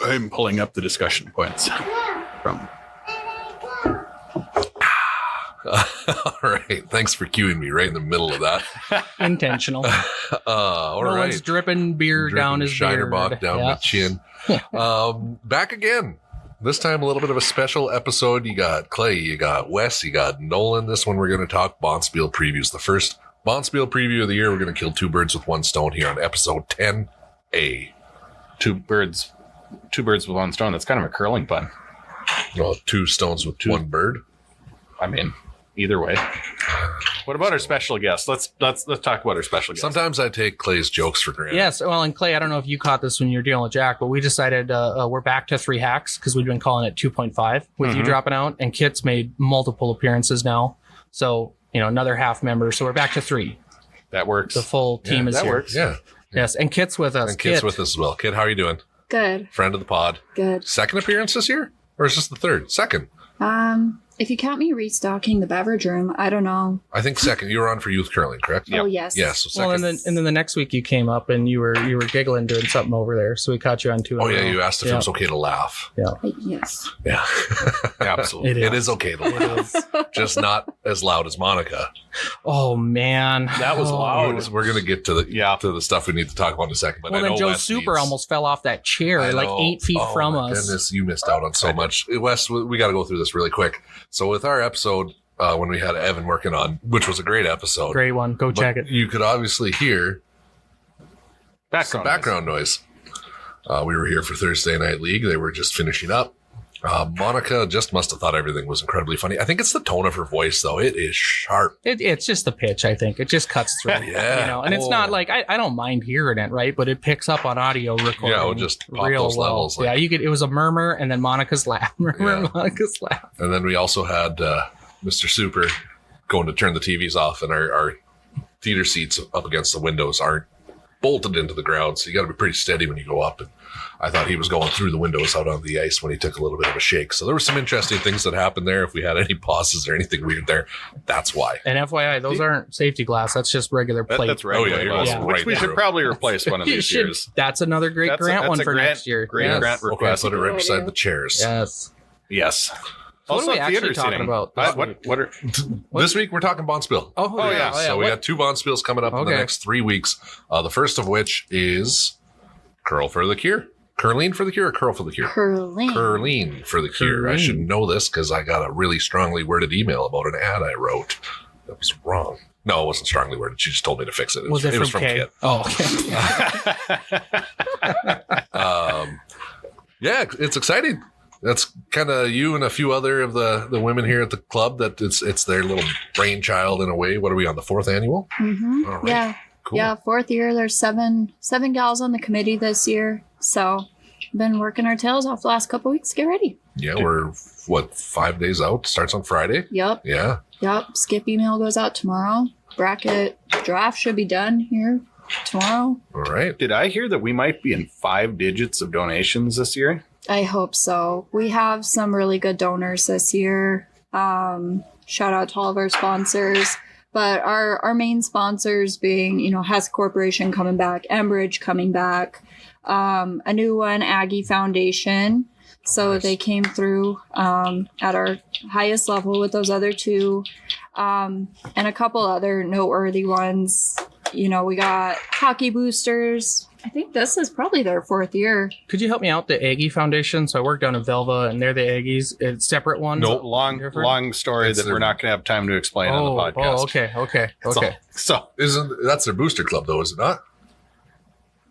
I'm pulling up the discussion points from. All right. Thanks for cueing me right in the middle of that. Intentional. All no right. one's dripping beer down his beard. Shinerbach down my chin. Back again. This time a little bit of a special episode. You got Clay, you got Wes, you got Nolan. This one we're going to talk Bonspiel previews. The first Bonspiel preview of the year. We're going to kill two birds with one stone here on episode 10A. Two birds with one stone. That's kind of a curling pun. Well, two stones with one bird. I mean, either way. What about our special guest? Let's talk about our special guest. Sometimes I take Clay's jokes for granted. Yes. Well, and Clay, I don't know if you caught this when you were dealing with Jack, but we decided we're back to 3 hacks because we've been calling it 2.5 with you dropping out, and Kit's made multiple appearances now. So, another half member. So we're back to 3. That works. The full team is that here. works. Yeah. Yes. And Kit's with us. And Kit's with us as well. Kit, how are you doing? Good. Friend of the pod. Good. Second appearance this year? Or is this the third? Second. If you count me restocking the beverage room, I don't know. I think second. You were on for youth curling, correct? Oh, yes. Yes. So second. Well, and then the next week you came up and you were giggling doing something over there, so we caught you on 2. Oh yeah, you asked if it was okay to laugh. Yeah. Yes. Yeah. Absolutely. It is okay to laugh. Just not as loud as Monica. Oh man, That was loud. We're gonna get to the stuff we need to talk about in a second. But well, I know then Joe Wes Super needs- almost fell off that chair, I like know. 8 feet from my us. Goodness, you missed out on so much. Wes, we got to go through this really quick. So with our episode, when we had Evan working on, which was a great episode. Great one. Go check it. You could obviously hear some background noise. We were here for Thursday Night League. They were just finishing up. Monica just must have thought everything was incredibly funny. I think it's the tone of her voice, though. It is sharp. It's just the pitch, I think. It just cuts through. Yeah. And it's not like, I don't mind hearing it, right? But it picks up on audio recording. Yeah, we'll just pop real those well. levels. Yeah, it was a murmur and then Monica's laugh. Monica's laugh. And then we also had Mr. Super going to turn the TVs off, and our theater seats up against the windows aren't bolted into the ground, so you got to be pretty steady when you go up. And I thought he was going through the windows out on the ice when he took a little bit of a shake. So there were some interesting things that happened there. If we had any pauses or anything weird there, that's why. And FYI, those aren't safety glass. That's just regular plate. That's regular. Oh, yeah, glass, yeah. Which Right we should through. probably replace one of these years. That's another great grant one for next year. Great Yes. grant Okay, request. put it right beside the chairs. Yes. Yes. So what are we actually theater talking seating. about? This week we're talking Bonspiel. Oh, yeah. So we got 2 Bonspiels coming up in the next 3 weeks. The first of which is Curl for the Cure. Curling for the Cure or Curl for the Cure? Curling. Curling for the Cure. I should know this because I got a really strongly worded email about an ad I wrote that was wrong. No, it wasn't strongly worded. She just told me to fix it. Was it was from from Kay? Kit. Oh, okay. Yeah, it's exciting. That's kind of you and a few other of the women here at the club that it's their little brainchild in a way. What are we on, the 4th annual? Mm-hmm. All right. Yeah. Cool. Yeah, 4th year. There's seven gals on the committee this year. So been working our tails off the last couple weeks. Get ready. Yeah, we're 5 days out. Starts on Friday. Yep. Yeah. Yep. Skip email goes out tomorrow. Bracket draft should be done here tomorrow. All right. Did I hear that we might be in 5 digits of donations this year? I hope so. We have some really good donors this year. Shout out to all of our sponsors. But our main sponsors being, Hess Corporation coming back, Enbridge coming back, a new one, Aggie Foundation. So Nice. they came through at our highest level with those other 2. And a couple other noteworthy ones. We got Hockey Boosters. I think this is probably their 4th year. Could you help me out? The Aggie Foundation. So I work down in Velva, and they're the Aggies. It's separate ones. No, long story that we're not going to have time to explain on the podcast. Oh, okay. So That's their booster club, though, is it not?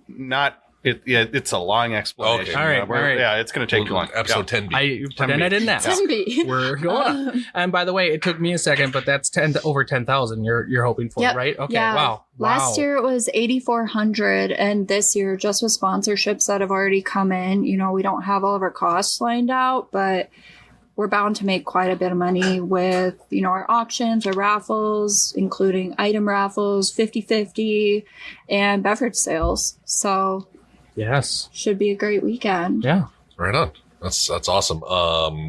not it. Yeah, it's a long explanation. Okay. All right. Yeah, it's going to take too long. Episode 10B. I pretend I didn't ask. 10B. We're going on. And by the way, it took me a second, but that's over 10,000. You're hoping for, Yep. right? Okay. Yeah. Wow. Last year it was 8,400, and this year, just with sponsorships that have already come in, we don't have all of our costs lined out, but we're bound to make quite a bit of money with, our auctions, our raffles, including item raffles, 50/50, and beverage sales. So Yes. should be a great weekend. Yeah. Right on. That's awesome.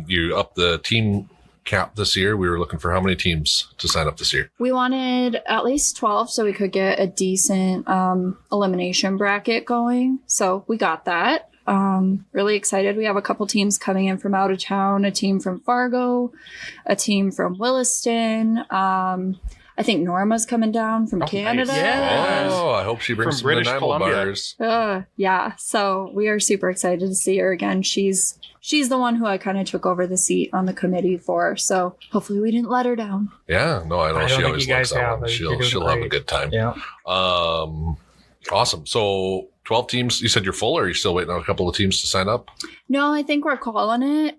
You upped the team cap this year. We were looking for how many teams to sign up this year? We wanted at least 12 so we could get a decent elimination bracket going. So we got that. Really excited. We have a couple teams coming in from out of town, a team from Fargo, a team from Williston. I think Norma's coming down from Canada. nice. Yeah. Oh, I hope she brings From some British enamel Columbia. bars. Yeah. So we are super excited to see her again. She's the one who I kind of took over the seat on the committee for. So hopefully we didn't let her down. Yeah, no, I know I don't she think always you likes guys that have. one. You're doing She'll have a great. good time. Yeah. Awesome. So 12 teams. You said you're full, or are you still waiting on a couple of teams to sign up? No, I think we're calling it.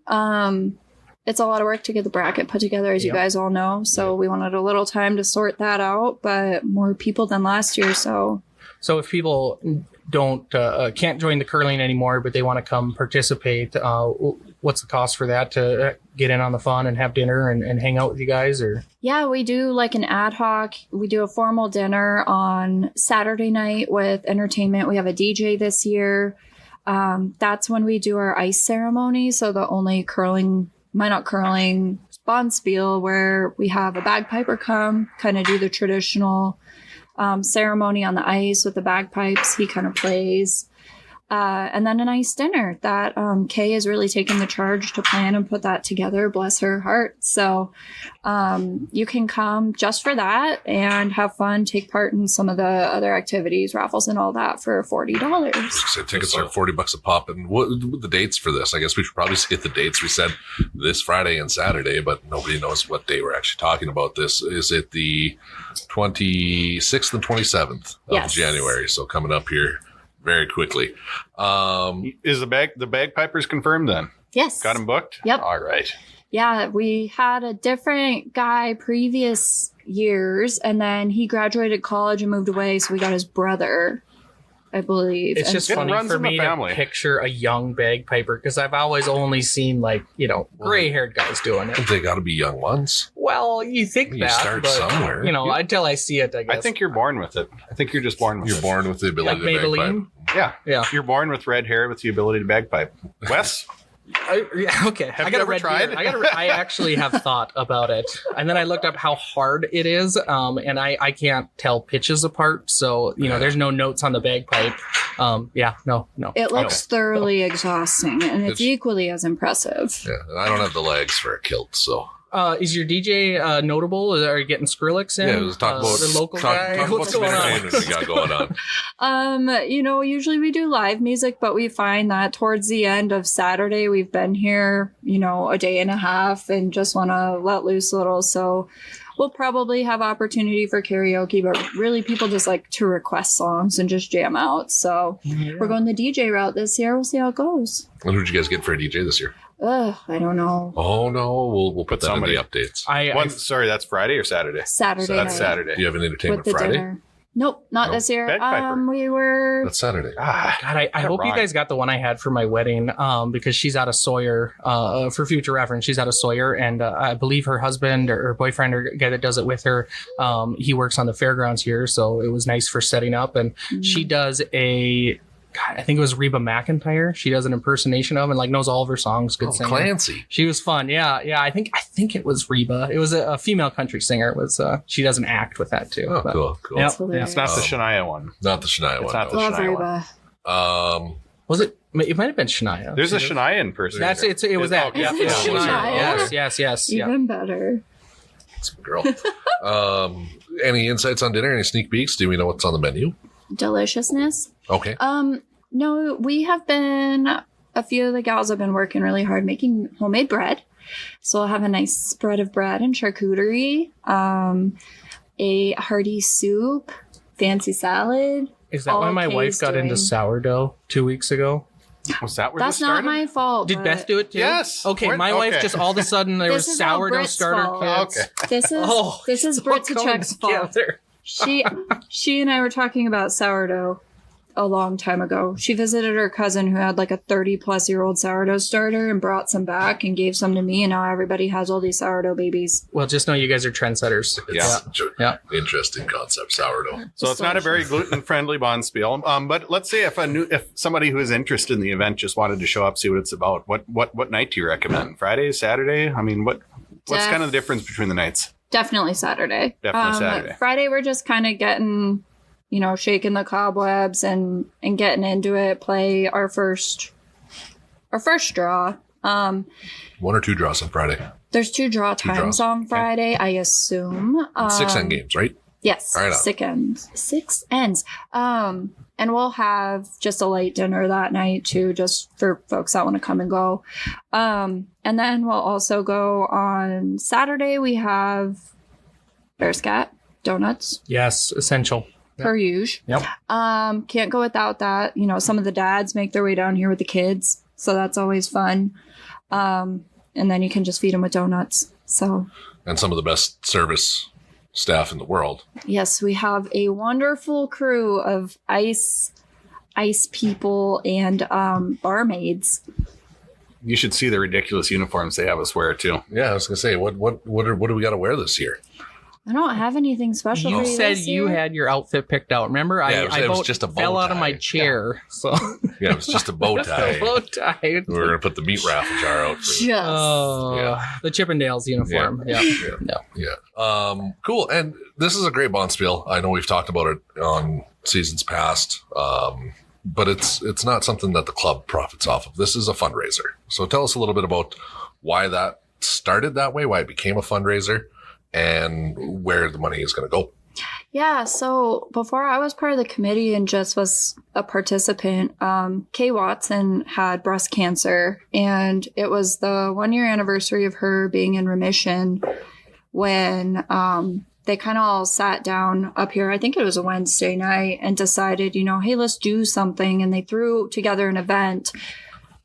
It's a lot of work to get the bracket put together, as you Yep. guys all know. So we wanted a little time to sort that out, but more people than last year. So So if people don't can't join the curling anymore, but they want to come participate, what's the cost for that to get in on the fun and have dinner and hang out with you guys? Or yeah, we do like an ad hoc. We do a formal dinner on Saturday night with entertainment. We have a DJ this year. That's when we do our ice ceremony. So the only Minot curling Bonspiel, where we have a bagpiper come kind of do the traditional ceremony on the ice with the bagpipes. He kind of plays. And then a nice dinner that Kay has really taken the charge to plan and put that together. Bless her heart. So you can come just for that and have fun, take part in some of the other activities, raffles and all that for $40. So tickets are $40 a pop. And what the dates for this? I guess we should probably say the dates. We said this Friday and Saturday, but nobody knows what day we're actually talking about this. Is it the 26th and 27th of Yes. January? So coming up here very quickly. Is the bagpipers confirmed then? Yes. Got him booked? Yep. All right. Yeah, we had a different guy previous years, and then he graduated college and moved away, so we got his brother, I believe. it's And just It funny runs for in the me family. to picture a young bagpiper because I've always only seen gray-haired guys doing it. They got to be young ones. Well, you think You that, start but, somewhere. until I see it, I guess. I think you're born with it. I think you're just born with You're it. born with the ability like to bagpipe. Maybelline. Yeah. Yeah. You're born with red hair with the ability to bagpipe. Wes? Okay. Have I you got a ever red tried? beard. I actually have thought about it, and then I looked up how hard it is, and I can't tell pitches apart. So there's no notes on the bagpipe. No. it looks thoroughly exhausting, and it's It's- equally as impressive. Yeah, and I don't have the legs for a kilt, so Is your DJ notable? Are you getting Skrillex in? yeah. Let's talk about the local guy. Talk What's about going some on? entertainment we got going on. Usually we do live music, but we find that towards the end of Saturday, we've been here, a day and a half and just want to let loose a little. So we'll probably have opportunity for karaoke, but really people just like to request songs and just jam out. So we're going the DJ route this year. We'll see how it goes. And who'd you guys get for a DJ this year? I don't know. Oh no, we'll put that somebody. in the updates. Sorry, that's Friday or Saturday? Saturday So that's night Saturday. Do you have an with entertainment the Friday? dinner. Nope, not No. this year. Bagpiper. We were That's Saturday. Ah, God, I Got it hope you wrong. guys got the one I had for my wedding because she's out of Sawyer. For future reference, she's out of Sawyer, and I believe her husband or boyfriend or guy that does it with her, he works on the fairgrounds here, so it was nice for setting up. And she does I think it was Reba McEntire. She does an impersonation of and knows all of her songs. Good singer. Clancy. She was fun. Yeah. I think it was Reba. It was a female country singer. It was. She does an act with that too. Oh, But- cool. Yep. hilarious. it's not the Shania one. Not the Shania It's one. not the no. Love Shania one. Reba. Was it? It might have been Shania. There's a Shania in person. That's it. It was that. Okay. Yeah, Is it yeah, Shania? Yes. Yeah. Even better. It's a girl. Any insights on dinner? Any sneak peeks? Do we know what's on the menu? Deliciousness. Okay. No, we have been, a few of the gals have been working really hard making homemade bread. So I'll have a nice spread of bread and charcuterie, a hearty soup, fancy salad. Is that why All my wife Kay's got into doing. sourdough 2 weeks ago? Was that where That's this not started? my fault. Did but Beth do it too? Yes. Okay, Where- my wife okay. just all of a sudden there This was is all sourdough Britt's starter fault. kits. Okay. This is it's Britt all going Chuck's fault. together. She and I were talking about sourdough a long time ago. She visited her cousin who had a 30-plus-year-old sourdough starter and brought some back and gave some to me, and now everybody has all these sourdough babies. Well, just know you guys are trendsetters. Yeah. Such a Yeah. interesting concept, sourdough. So it's not a very gluten-friendly Bonspiel. But let's say if somebody who is interested in the event just wanted to show up, see what it's about, what night do you recommend? Friday, Saturday? I mean, what's kind of the difference between the nights? Definitely Saturday. Definitely Saturday. Friday, we're just kind of getting, shaking the cobwebs and getting into it. Play our first our first draw. 1 or 2 draws on Friday. There's 2 draw times draws. on Friday, I assume. And 6 end games, right? Yes, Right on. 6 ends. And we'll have just a light dinner that night too, just for folks that want to come and go. And then we'll also go on Saturday. We have Bear Scat donuts Yes, essential. per usual. Yep. Can't go without that. You know, some of the dads make their way down here with the kids, so that's always fun. And then you can just feed them with donuts. So And some of the best service staff in the world. yes, we have a wonderful crew of ice people and barmaids. You should see the ridiculous uniforms they have us wear too. Yeah, I was gonna say, what do we got to wear this year? I don't have anything special. You for you said this you year. had your outfit picked out. Remember, Yeah, I it was about just a bow fell out of my tie. chair. So Yeah, it was just a bow tie. bow tie. We were gonna put the meat raffle jar out for you. Just Oh, Yeah. the Chippendales uniform. Yeah. No. Yeah. Cool. And this is a great Bonspiel. I know we've talked about it on seasons past. But it's not something that the club profits off of. This is a fundraiser. So tell us a little bit about why that started that way, why it became a fundraiser, and where the money is going to go. Yeah, so before I was part of the committee and just was a participant, Kay Watson had breast cancer, and it was the 1-year anniversary of her being in remission when they kind of all sat down up here. I think it was a Wednesday night and decided, you know, hey, let's do something. And they threw together an event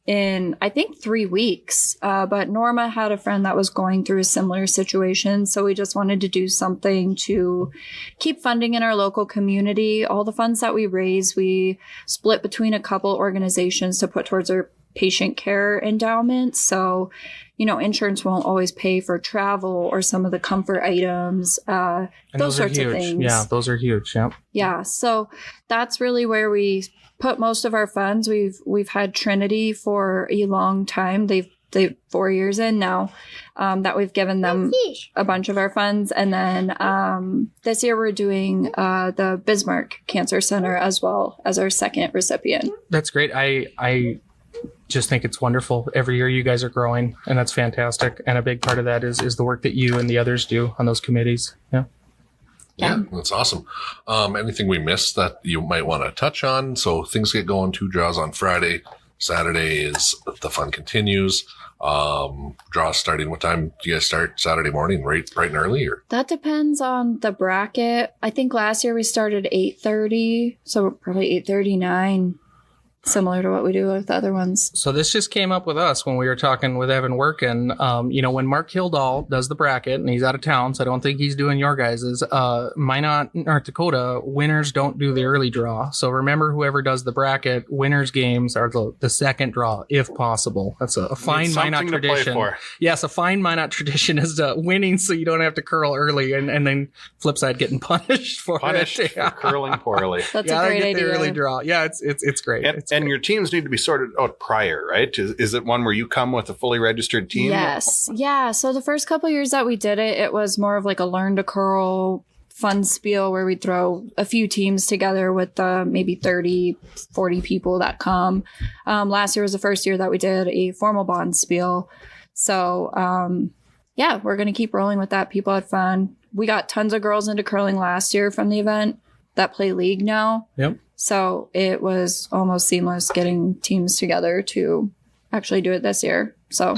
in, I think, 3 weeks. But Norma had a friend that was going through a similar situation. So we just wanted to do something to keep funding in our local community. All the funds that we raise, we split between a couple organizations to put towards our patient care endowment. So, you know, insurance won't always pay for travel or some of the comfort items, And those are sorts huge. of things. Yeah, those are huge. Yeah. Yeah, so that's really where we put most of our funds. We've had Trinity for a long time. They've 4 years in now that we've given them a bunch of our funds, and then this year we're doing the Bismarck Cancer Center as well as our second recipient. That's great. I just think it's wonderful. Every year you guys are growing, and that's fantastic. And a big part of that is the work that you and the others do on those committees. Yeah. Yeah, that's awesome. Anything we missed that you might want to touch on? So things get going. 2 draws on Friday. Saturday is the fun continues. Draws starting. What time do you guys start Saturday morning? Right and early, or? That depends on the bracket. I think last year we started 8:30, so probably 8:39. Similar to what we do with the other ones. So this just came up with us when we were talking with Evan Workin. You know, when Mark Hildahl does the bracket, and he's out of town, so I don't think he's doing your guys's. Minot, North Dakota, winners don't do the early draw. So remember, whoever does the bracket, winners games are the second draw, if possible. That's a fine Minot tradition. Yes, a fine Minot tradition is winning, so you don't have to curl early, and then flip side getting punished for it. For curling poorly. That's Yeah, a great get the idea. early draw. Yeah, it's great. And your teams need to be sorted out prior, right? Is it one where you come with a fully registered team? Yes. Yeah. So the first couple years that we did it, it was more of like a learn to curl fun spiel where we throw a few teams together with maybe 30, 40 people that come. Last year was the first year that we did a formal bond spiel. So, yeah, we're going to keep rolling with that. People had fun. We got tons of girls into curling last year from the event that play league now. Yep. So it was almost seamless getting teams together to actually do it this year. So,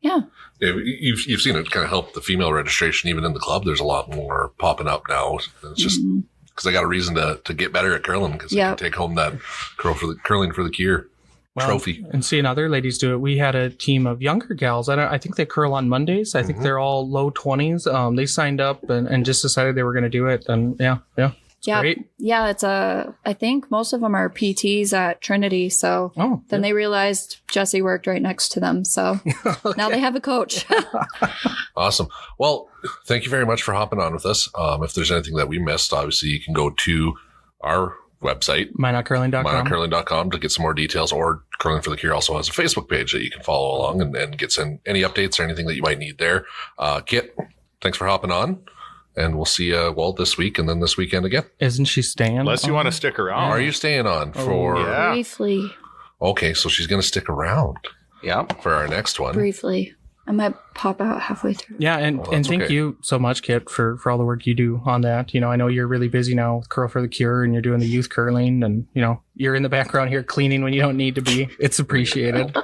yeah. Yeah, you've seen it kind of help the female registration even in the club. There's a lot more popping up now. It's just because I got a reason to get better at curling because I can take home that curling for the Kier trophy. And seeing other ladies do it, we had a team of younger gals. I think they curl on Mondays. I think they're all low 20s. They signed up and just decided they were going to do it. And yeah. Great. Yeah, it's I think most of them are PTs at Trinity. So then they realized Jesse worked right next to them. So now they have a coach. Awesome. Well, thank you very much for hopping on with us. If there's anything that we missed, obviously you can go to our website, minotcurling.com to get some more details, or Curling for the Cure also has a Facebook page that you can follow along and get any updates or anything that you might need there. Kit, thanks for hopping on. And we'll see you, this week and then this weekend again. Isn't she staying? Unless you want to stick around. Are you staying on for... Briefly. Okay, so she's going to stick around Yeah. for our next one. Briefly. I might pop out halfway through. Yeah, and that's thank okay. you so much, Kit, for all the work you do on that. I know you're really busy now with Curl for the Cure, and you're doing the youth curling, and you're in the background here cleaning when you don't need to be. It's appreciated.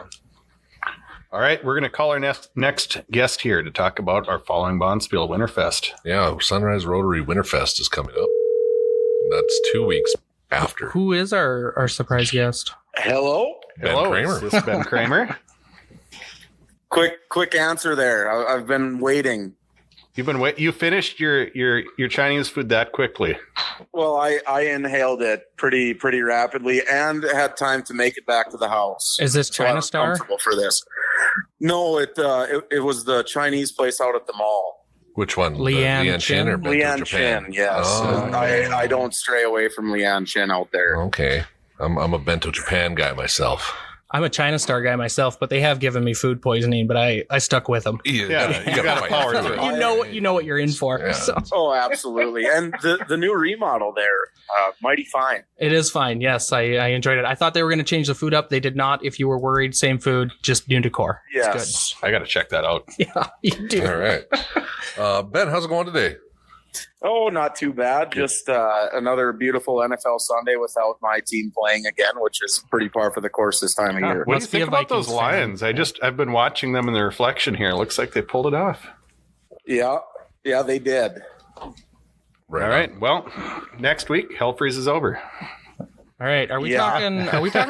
All right, we're going to call our next guest here to talk about our following Bonspiel Winterfest. Yeah, Sunrise Rotary Winterfest is coming up. That's 2 weeks after. Who is our surprise guest? Hello. Ben Hello, Kramer. is this Ben Kramer? Quick answer there. I've been waiting. You finished your Chinese food that quickly. Well, I inhaled it pretty rapidly and had time to make it back to the house. Is this So I China was Star? comfortable for this. No, it was the Chinese place out at the mall. Which one? Lian Lian Chin or Bento Lian Japan? Chin, yes. Oh, I don't stray away from Lian Chin out there. okay. I'm a Bento Japan guy myself. I'm a China Star guy myself, but they have given me food poisoning, but I stuck with them. You Yeah, you gotta fight power through through it. it. You know what you're in for. Yeah. So Oh, absolutely. And the new remodel there, mighty fine. it is fine. Yes, I enjoyed it. I thought they were going to change the food up. They did not. If you were worried, same food, just new decor. It's Yes. I got to check that out. good. Yeah, you do. All right. Ben, how's it going today? Oh, not too bad. Just another beautiful NFL Sunday without my team playing again, which is pretty par for the course this time of year. What do you Must be think a about those Vikings fan. Lions? I've been watching them in the reflection here. It looks like they pulled it off. Yeah, they did. All right. Well, next week, Hell Freeze is over. All right. Are we Yeah. talking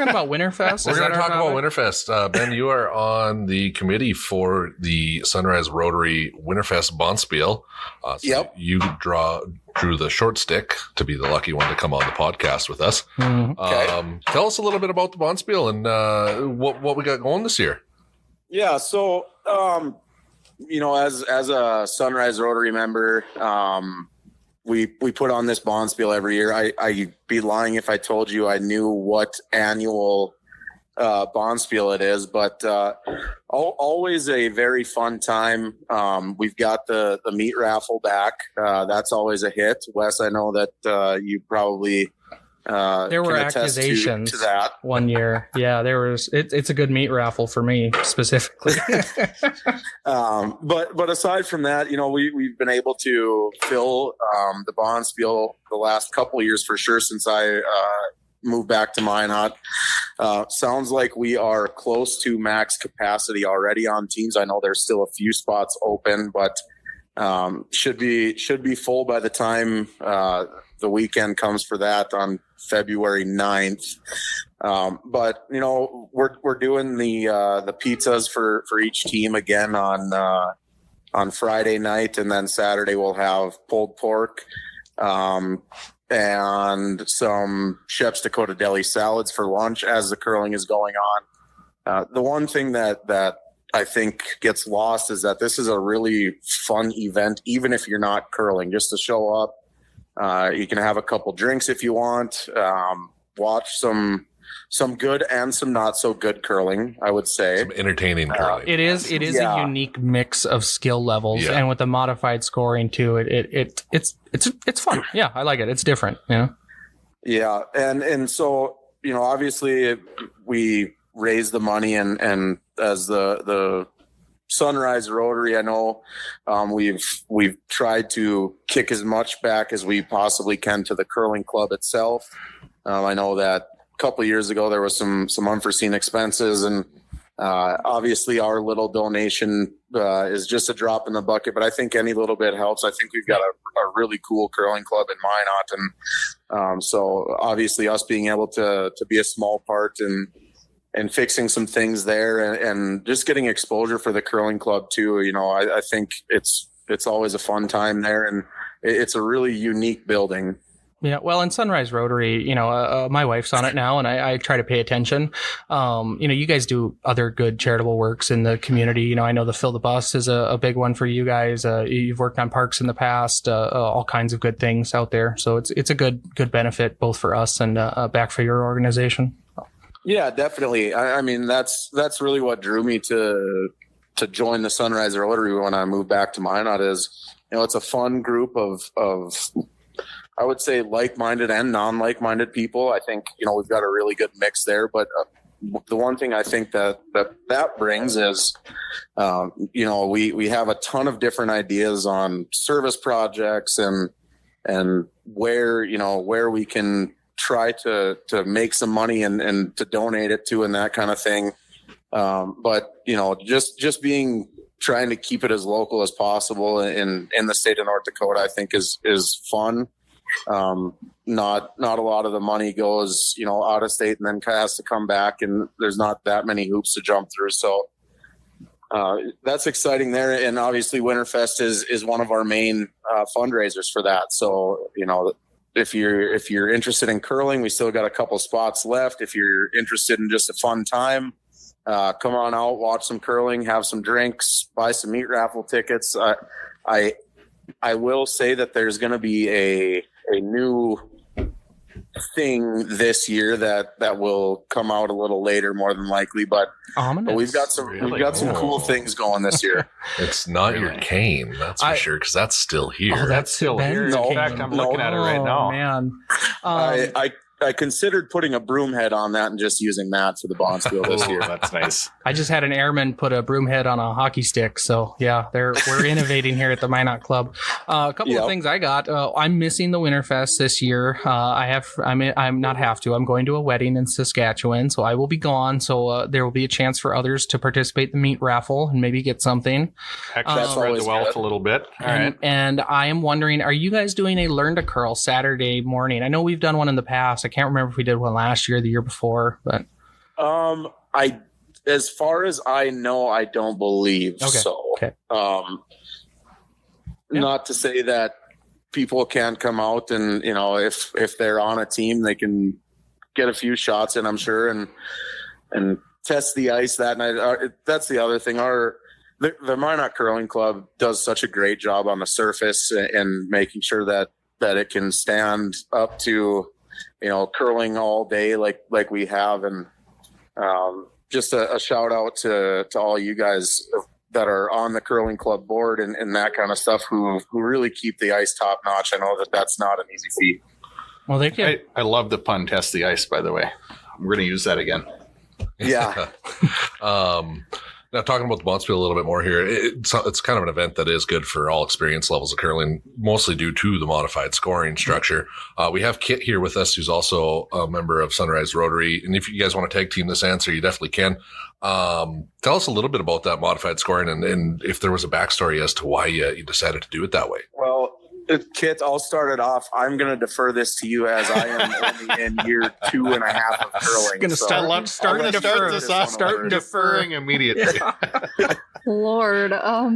about Winterfest? We're Is going that to our talk about topic? Winterfest. Ben, you are on the committee for the Sunrise Rotary Winterfest Bonspiel. So Yep. You drew the short stick to be the lucky one to come on the podcast with us. Mhm. Okay. Tell us a little bit about the Bonspiel and what we got going this year. Yeah, so as a Sunrise Rotary member, we put on this Bonspiel every year. I'd be lying if I told you I knew what annual Bonspiel it is, but always a very fun time. We've got the meat raffle back. That's always a hit. Wes, I know that you probably There were can attest accusations to that. one year. Yeah, there was. It's a good meat raffle for me specifically. But aside from that, we've been able to fill the Bonspiel the last couple of years for sure since I moved back to Minot. Sounds like we are close to max capacity already on teams. I know there's still a few spots open, but should be full by the time the weekend comes for that on February 9th. But we're doing the pizzas for each team again on Friday night, and then Saturday we'll have pulled pork and some Chef's Dakota Deli salads for lunch as the curling is going on. The one thing that I think gets lost is that this is a really fun event, even if you're not curling, just to show up. You can have a couple drinks if you want, watch some good and some not so good curling, I would say. Some entertaining curling. It is Yeah. a unique mix of skill levels, Yeah. and with the modified scoring too, it's fun. Yeah, I like it. It's different. Yeah, and so obviously we raise the money, and as the Sunrise Rotary, I know we've tried to kick as much back as we possibly can to the curling club itself. I know that a couple of years ago there was some unforeseen expenses, and obviously our little donation is just a drop in the bucket, but I think any little bit helps. I think we've got a really cool curling club in Minot, and so obviously us being able to be a small part and fixing some things there and just getting exposure for the curling club too. I think it's always a fun time there, and it's a really unique building. Yeah, well, in Sunrise Rotary, my wife's on it now, and I try to pay attention. You guys do other good charitable works in the community. I know the Fill the Bus is a big one for you guys. You've worked on parks in the past, all kinds of good things out there. So it's a good benefit both for us and back for your organization. Yeah, definitely. I mean, that's really what drew me to join the Sunrise Rotary when I moved back to Minot. Is it's a fun group of I would say like-minded and non-like-minded people. I think we've got a really good mix there, but the one thing I think that brings is, we have a ton of different ideas on service projects and where we can try to make some money and to donate it to and that kind of thing. But just trying to keep it as local as possible in the state of North Dakota, I think is fun. Not a lot of the money goes, out of state and then has to come back, and there's not that many hoops to jump through. So that's exciting there. And obviously Winterfest is one of our main fundraisers for that. So, if you're interested in curling, we still got a couple spots left. If you're interested in just a fun time, come on out, watch some curling, have some drinks, buy some meat raffle tickets. I will say that there's going to be a new thing this year that will come out a little later, more than likely, but we've got some cool things going this year. It's not your cane, that's for sure, because that's still here. Oh, that's still here. In fact, I'm looking at it right now. Man. I considered putting a broom head on that and just using that for the Bonspiel this year. That's nice. I just had an airman put a broom head on a hockey stick. So yeah, we're innovating here at the Minot Club. A couple of things I got. I'm missing the Winterfest this year. I'm not have to. I'm going to a wedding in Saskatchewan, so I will be gone. So there will be a chance for others to participate in the meat raffle and maybe get something. Actually, spread the wealth a little bit. All right. And I am wondering, are you guys doing a Learn to Curl Saturday morning? I know we've done one in the past. I can't remember if we did one last year or the year before, but as far as I know, I don't believe so. Okay. Not to say that people can't come out and, if they're on a team, they can get a few shots in, I'm sure, and test the ice that night. That's the other thing. The Minot Curling Club does such a great job on the surface and making sure that it can stand up to, curling all day like we have. And just a shout out to all you guys that are on the curling club board and that kind of stuff who really keep the ice top notch. I know that's not an easy feat. Well, they can. I love the pun, test the ice, by the way. I'm going to use that again. Yeah. Now, talking about the Bonspiel a little bit more here, it's kind of an event that is good for all experience levels of curling, mostly due to the modified scoring structure. We have Kit here with us, who's also a member of Sunrise Rotary. And if you guys want to tag team this answer, you definitely can. Tell us a little bit about that modified scoring and if there was a backstory as to why you decided to do it that way. Well, Kit, I'll start it off. I'm going to defer this to you as I am only in year 2.5 of curling. Start deferring immediately. Lord,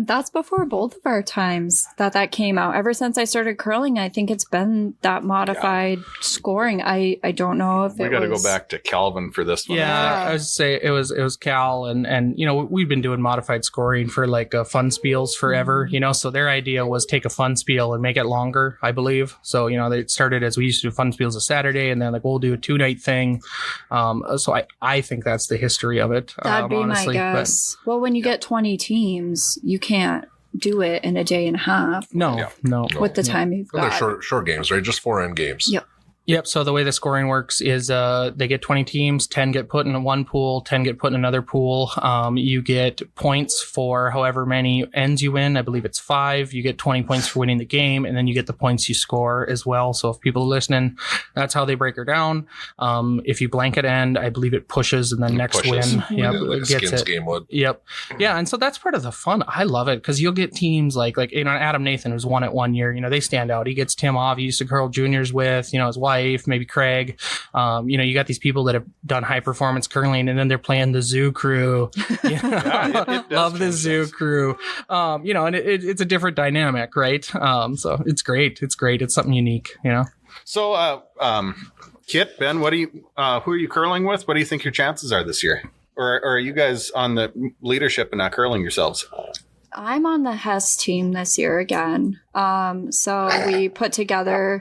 that's before both of our times that came out. Ever since I started curling, I think it's been that modified scoring. I don't know if we got to go back to Calvin for this one. Yeah, I was say it was Cal and we've been doing modified scoring for like fun spiels forever. So their idea was take a fun spiel and make it longer, I believe. So they started as we used to do fun spiels a Saturday, and then we'll do a 2-night thing. So I think that's the history of it. That'd be honestly. my guess. But, well, when you get 20 teams, you can't do it in a day and a half. No. With the time you've got. They're short games, right? Just 4 end games. Yep. So the way the scoring works is they get 20 teams, 10 get put in one pool, 10 get put in another pool. You get points for however many ends you win. I believe it's 5. You get 20 points for winning the game, and then you get the points you score as well. So if people are listening, that's how they break her down. If you blanket end, I believe it pushes, and then next win, it gets it. Game would. Yep. Yeah, and so that's part of the fun. I love it because you'll get teams like Adam Nathan, who's won it one year. They stand out. He gets Tim Ov, he used to curl juniors with, his wife, maybe Craig. You got these people that have done high performance curling, and then they're playing the Zoo Crew. Love the Zoo Crew. And it's a different dynamic, right? So it's great. It's something unique. So, Kit, Ben, what who are you curling with? What do you think your chances are this year? Or are you guys on the leadership and not curling yourselves? I'm on the Hess team this year again. So we put together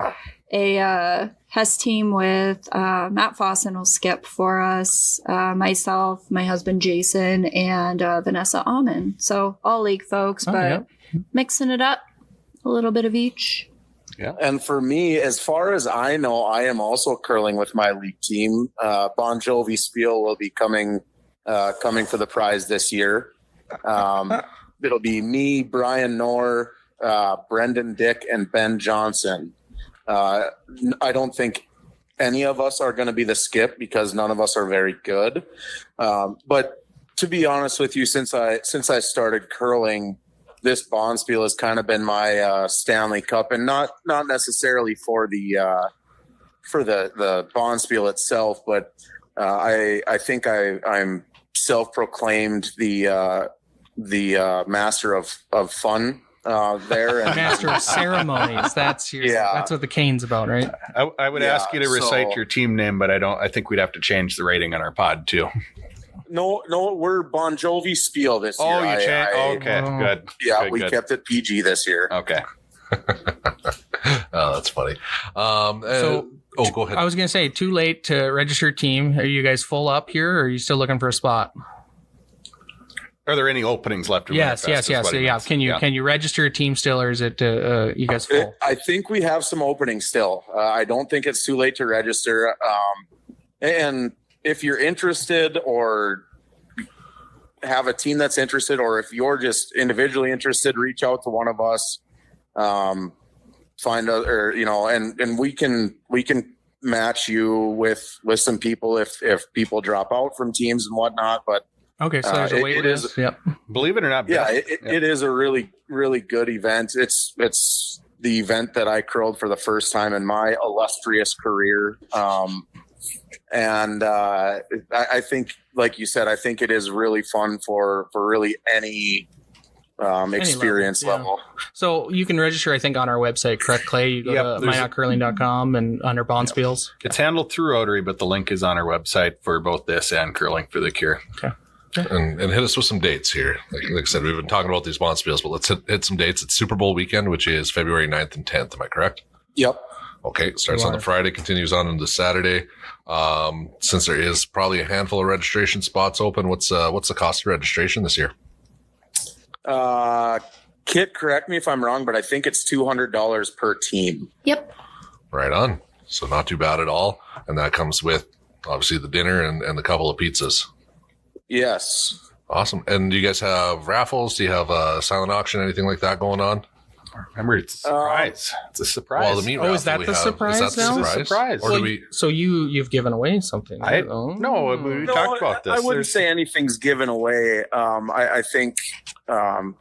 a Hess team with Matt Fossen will skip for us, myself, my husband Jason, and Vanessa Amon. So all league folks, mixing it up, a little bit of each. Yeah. And for me, as far as I know, I am also curling with my league team. Bon Jovi Spiel will be coming for the prize this year. It'll be me, Brian Knorr, Brendan Dick, and Ben Johnson. I don't think any of us are going to be the skip because none of us are very good. But to be honest with you, since I started curling, this Bonspiel has kind of been my Stanley Cup, and not necessarily for the Bonspiel itself, but I think I'm self-proclaimed the master of fun there. And Master of ceremonies. That's what the cane's about, right? I would ask you to recite your team name, but I think we'd have to change the rating on our pod too. No, we're Bon Jovi Spiel this year. Oh, you changed? Okay, good. Yeah, we kept it PG this year. Okay. Oh, that's funny. Go ahead. I was going to say, too late to register a team. Are you guys full up here, or are you still looking for a spot? Are there any openings left? Yes. So, yeah. Can you register a team still, or is it you guys full? I think we have some openings still. I don't think it's too late to register. And if you're interested or have a team that's interested, or if you're just individually interested, reach out to one of us. Find out, or and we can match you with some people if people drop out from teams and whatnot. But okay, so there's a wait list. Yep. Believe it or not, yeah, it is a really, really good event. It's the event that I curled for the first time in my illustrious career. And I think, like you said, I think it is really fun for really any experience level. So you can register, I think, on our website, correct, Clay? You go to mynotcurling.com and under Bonspiels. It's handled through Rotary, but the link is on our website for both this and Curling for the Cure. Okay. And hit us with some dates here. Like I said, we've been talking about these Bonspiels, but let's hit some dates. It's Super Bowl weekend, which is February 9th and 10th. Am I correct? Yep. Okay. Starts on the Friday, continues on into Saturday. Since there is probably a handful of registration spots open, what's the cost of registration this year? Kit, correct me if I'm wrong, but I think it's $200 per team. Yep. Right on. So not too bad at all. And that comes with obviously the dinner and the couple of pizzas. Yes. Awesome. And do you guys have raffles? Do you have a silent auction, anything like that going on? Remember, it's a surprise. It's a surprise. Well, the meat raffle is that the surprise Is that now? the It's a surprise. Or Well, do we? So you've given away something. We talked about this. I wouldn't say anything's given away. I think a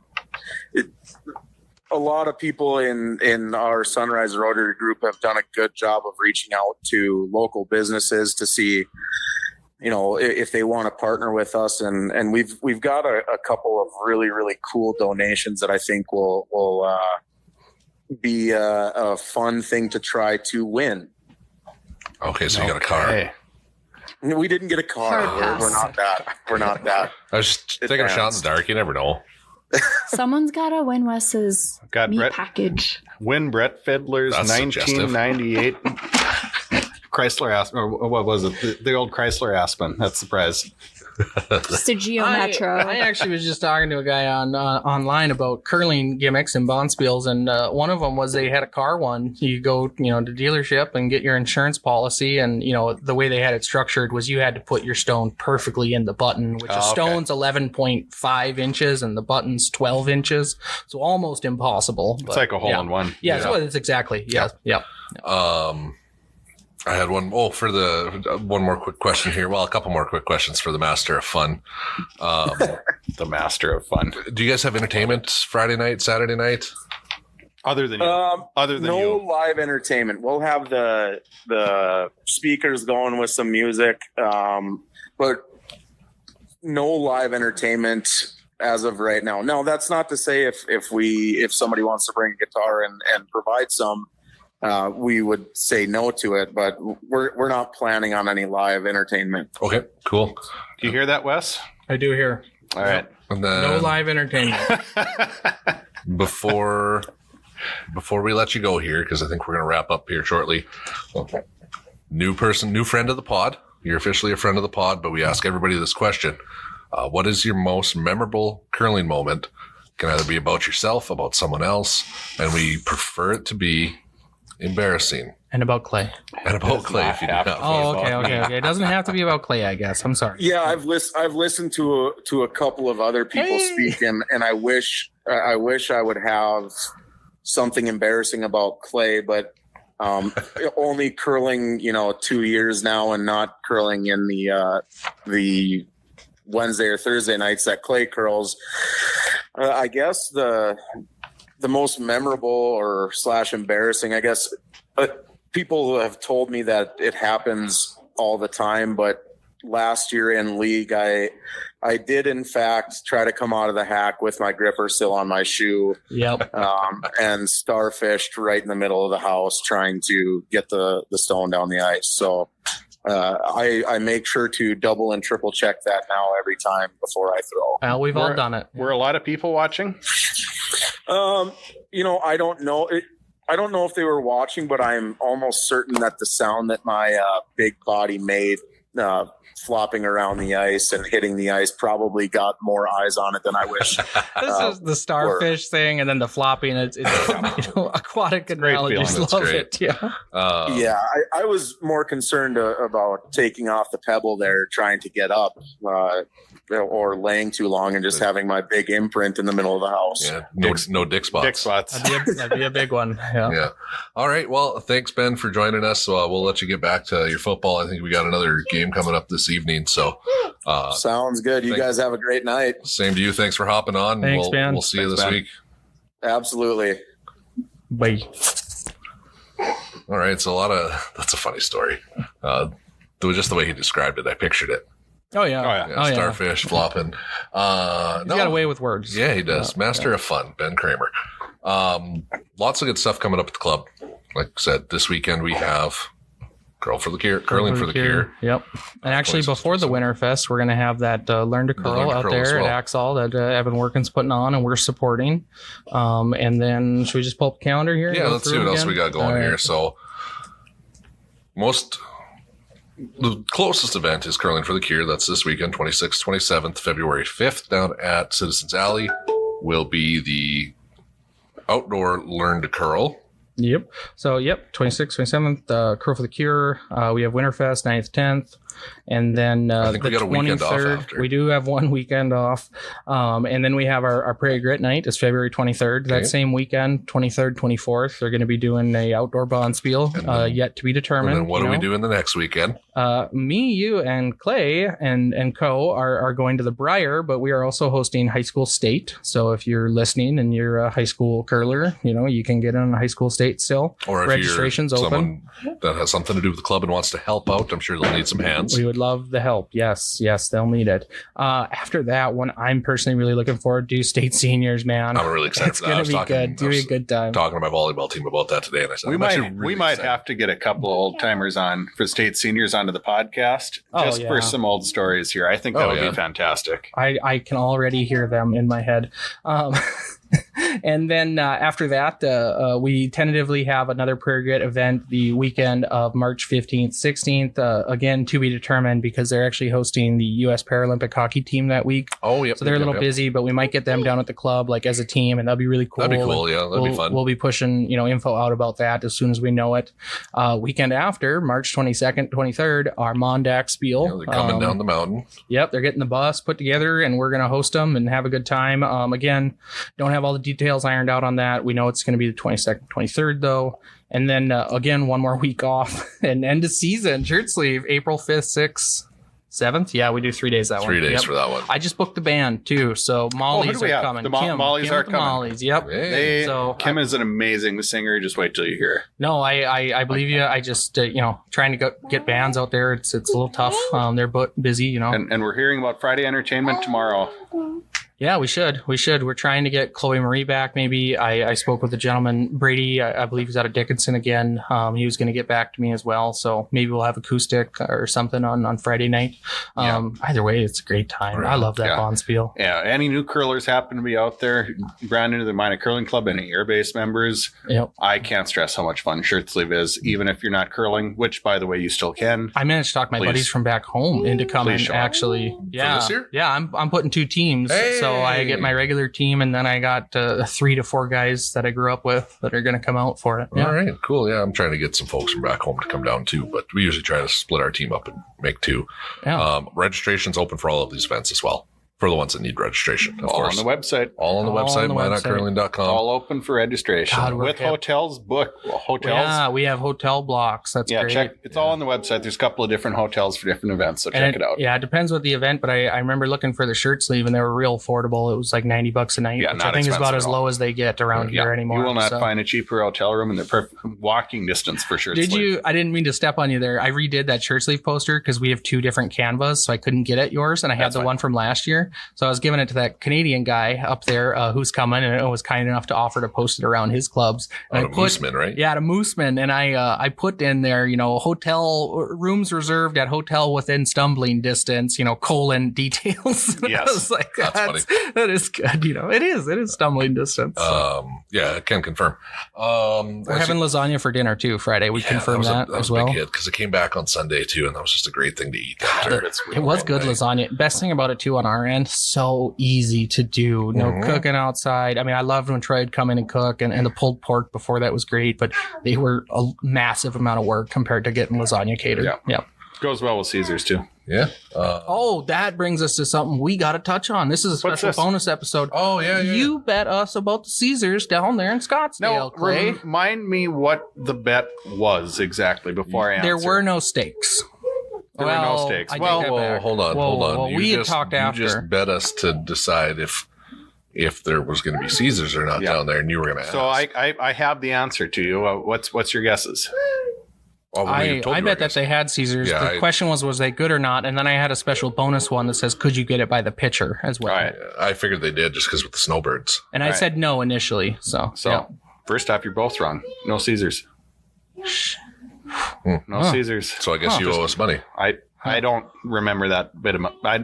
lot of people in our Sunrise Rotary group have done a good job of reaching out to local businesses to see, if they want to partner with us, and we've got a couple of really, really cool donations that I think will be a fun thing to try to win. Okay, so you got a car. Hey. We didn't get a car. We're not that. I was just taking a shot in the dark. You never know. Someone's got to win Wes's Got meat Brett- package. Win Brett Fiddler's That's 1998 Chrysler Aspen, or what was it? The old Chrysler Aspen. That's the prize. Just a Geo Metro. I actually was just talking to a guy online about curling gimmicks and Bonspiels, and one of them was they had a car one. You go, to dealership and get your insurance policy, and the way they had it structured was you had to put your stone perfectly in the button, which a stone's 11.5 inches and the button's 12 inches, so almost impossible. It's like a hole in one. Yeah, that's what it's exactly. Yeah, yeah. I had one more quick question here. Well, a couple more quick questions for the Master of Fun. The Master of Fun. Do you guys have entertainment Friday night, Saturday night? Other than you. No live entertainment. We'll have the speakers going with some music, but no live entertainment as of right now. No, that's not to say if somebody wants to bring a guitar and provide some, we would say no to it, but we're not planning on any live entertainment. Okay, cool. Do you hear that, Wes? I do hear. All right. And then No live entertainment. before we let you go here, because I think we're going to wrap up here shortly. Okay. New friend of the pod. You're officially a friend of the pod, but we ask everybody this question. What is your most memorable curling moment? It can either be about yourself, about someone else, and we prefer it to be embarrassing. And about Clay. And about Clay, if you do have not. to. Oh, okay. It doesn't have to be about Clay, I guess. I'm sorry. Yeah, I've listened to a couple of other people speak, and I wish I would have something embarrassing about Clay, but only curling 2 years now, and not curling in the Wednesday or Thursday nights that Clay curls. I guess the most memorable or / embarrassing, I guess, people have told me that it happens all the time, but last year in league, I did in fact try to come out of the hack with my gripper still on my shoe. Yep. And starfished right in the middle of the house trying to get the stone down the ice. So I make sure to double and triple check that now every time before I throw. Well, we've all done it. Were a lot of people watching? I don't know. I don't know if they were watching, but I'm almost certain that the sound that my big body made flopping around the ice and hitting the ice probably got more eyes on it than I wish. This is the starfish thing, and then the flopping. It's aquatic analogies. That's Love great. it. Yeah. Yeah, I was more concerned about taking off the pebble there, trying to get up, or laying too long and just having my big imprint in the middle of the house. Yeah, no dick spots. Dick spots. That'd be a big one. Yeah. Yeah. All right. Well, thanks, Ben, for joining us. So we'll let you get back to your football. I think we got another game coming up this evening. So Sounds good. You guys have a great night. Same to you. Thanks for hopping on. Thanks, Ben. We'll see you Thanks, this Ben. week. Absolutely. Bye. All right. So that's a funny story. Just the way he described it, I pictured it. Oh yeah. Yeah, starfish flopping. He's got away with words. Yeah, he does. Master of fun, Ben Kramer. Lots of good stuff coming up at the club. Like I said, this weekend we have curling for the cure. Yep. And actually, before the Winterfest, we're going to have that Learn to Curl out there at Axel that Evan Workin's putting on, and we're supporting. And then, should we just pull up the calendar here? Yeah, let's see what else we got going here. So, the closest event is Curling for the Cure. That's this weekend, 26th, 27th, February 5th, down at Citizens Alley. Will be the outdoor Learn to Curl. Yep. So, 26th, 27th, Curl for the Cure. We have Winterfest, 9th, 10th. And then I think we got a weekend off after. We do have one weekend off. And then we have our Prairie Grit night. It's February 23rd. Okay. That same weekend, 23rd, 24th. They're going to be doing a outdoor Bonspiel, yet to be determined. And then what do we do in the next weekend? Me, you, and Clay and co are going to the Briar, but we are also hosting high school state. So if you're listening and you're a high school curler, you can get in a high school state still. Or if registration's you're open. someone that has something to do with the club and wants to help out, I'm sure they'll need some hands. We would love the help. Yes, they'll need it. After that one, I'm personally really looking forward to state seniors, man. I'm really excited for that. It's going to be good. It's going to be a good time. Talking to my volleyball team about that today, and I said, we might have to get a couple of old timers on for state seniors onto the podcast for some old stories here. I think that would be fantastic. I can already hear them in my head. And then after that, we tentatively have another Prairie Grit event the weekend of March 15th, 16th. Again, to be determined because they're actually hosting the U.S. Paralympic hockey team that week. Oh, yep. So they're a little busy, but we might get them down at the club like as a team, and that'll be really cool. That'd be cool. Yeah, that'd be fun. We'll be pushing info out about that as soon as we know it. Weekend after, March 22nd, 23rd, our Mondax Spiel. Yeah, they're coming down the mountain. Yep, they're getting the bus put together, and we're going to host them and have a good time. Again, don't have all the details ironed out on that. We know it's going to be the 22nd, 23rd, though. And then, again, one more week off and end of season, shirt sleeve, April 5th, 6th, 7th. Yeah, we do 3 days that one. 3 days for that one. I just booked the band, too. So Molly's are coming. The Molly's are coming. Molly's, yep. Hey. Kim is an amazing singer. Just wait till you hear. No, I believe you. I just, trying to get bands out there. It's a little tough. They're busy, And we're hearing about Friday entertainment tomorrow. Yeah, we should. We're trying to get Chloe Marie back. Maybe I spoke with the gentleman, Brady. I believe he's out of Dickinson again. He was going to get back to me as well. So maybe we'll have acoustic or something on Friday night. Either way, it's a great time. Right. I love that Bonspiel. Yeah. Any new curlers happen to be out there, brand new to the Minor Curling Club, any airbase members? Yep. I can't stress how much fun shirt sleeve is, even if you're not curling, which by the way, you still can. I managed to talk my buddies from back home into coming actually. Yeah. For this year? Yeah. I'm putting 2 teams. Hey. So I get my regular team, and then I got 3 to 4 guys that I grew up with that are going to come out for it. Yeah. All right, cool. Yeah, I'm trying to get some folks from back home to come down too, but we usually try to split our team up and make 2. Yeah. Registration's open for all of these events as well. For the ones that need registration, of All course. on the website. All on the website, minotcurling.com. All open for registration. God, we're with hip. hotels hotels. Yeah, we have hotel blocks. That's Yeah, great. check. It's all on the website. There's a couple of different hotels for different events, so And check it out. Yeah, it depends what the event, but I remember looking for the shirt sleeve, and they were real affordable. It was like $90 a night, Yeah, which not I think is about expensive as at all. low as they get around here anymore. You will not so. find a cheaper hotel room in the perfect walking distance for sure. Did you? I didn't mean to step on you there. I redid that shirt sleeve poster because we have 2 different canvas, so I couldn't get at yours, and I had That's the fine. one from last year. So I was giving it to that Canadian guy up there who's coming, and was kind enough to offer to post it around his clubs. And Oh, the Mooseman, right? Yeah, to Mooseman, and I put in there, hotel rooms reserved at hotel within stumbling distance, colon details. And Yes. I was like, That's funny. that is good. It is stumbling distance. Yeah, I can confirm. We're having lasagna for dinner too Friday. We confirmed that was as a well. big hit because it came back on Sunday too, and that was just a great thing to eat. It was good lasagna. Best thing about it too on our end, so easy to do. No cooking outside. I mean, I loved when Troy would come in and cook, and the pulled pork before that was great, but they were a massive amount of work compared to getting lasagna catered. Yeah. Yep. Goes well with Caesars too. Yeah. Oh, that brings us to something we got to touch on. This is a What's special this? bonus episode. Oh, yeah. You bet us about the Caesars down there in Scottsdale, No, Clay. remind me what the bet was exactly before I answer. There were no stakes. There were no stakes. I take Well, that Whoa, back. hold on. Well, we had talked You after. just bet us to decide if there was going to be Caesars or not Yeah. down there, and you were going to ask. So I have the answer to you. What's your guesses? Oh, well, I you told me bet right. that they had Caesars. Yeah, The question was they good or not? And then I had a special bonus one that says, could you get it by the pitcher as well? All right. I figured they did just because with the snowbirds. And I Right. said no initially. So yeah. First off, you're both wrong. No Caesars. No Caesars. So I guess you owe us money. I don't remember that bit of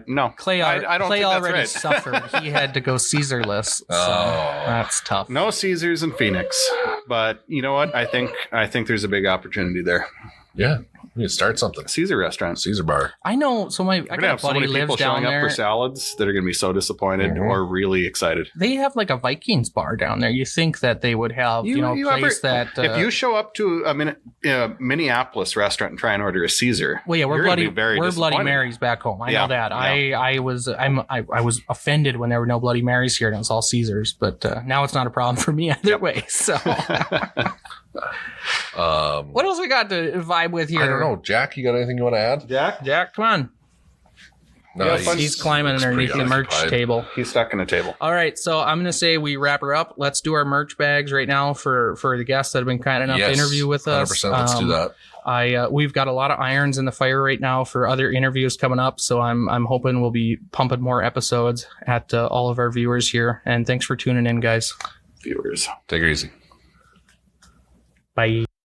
no. Clay, I don't Clay think that's already right. suffered. He had to go Caesarless. So that's tough. No Caesars in Phoenix. But you know what? I think there's a big opportunity there. Yeah. We need to start something. Caesar restaurant. Caesar bar. I know. So I We're gonna got a have so buddy many people lives down showing up there. for salads that are gonna be so disappointed Mhm. or really excited. They have like a Vikings bar down there. You think that they would have, a place that. if you show up to a Minneapolis restaurant and try and order a Caesar, Well, yeah, we're you're gonna bloody. be very We're Bloody disappointed. Marys back home. I Yeah, know that. yeah. I was offended when there were no Bloody Marys here and it was all Caesars. But now it's not a problem for me either way. So what else we got to vibe with here? I don't know. Jack, you got anything you want to add? Jack, come on. No, Yeah, He's climbing looks underneath pretty the merch occupied. table. He's stuck in a table. All right, so I'm gonna say we wrap her up. Let's do our merch bags right now for the guests that have been kind enough to interview with us. 100%. Let's do that. We've got a lot of irons in the fire right now for other interviews coming up, so I'm hoping we'll be pumping more episodes at all of our viewers here. And thanks for tuning in, guys. Viewers. Take it easy. Bye.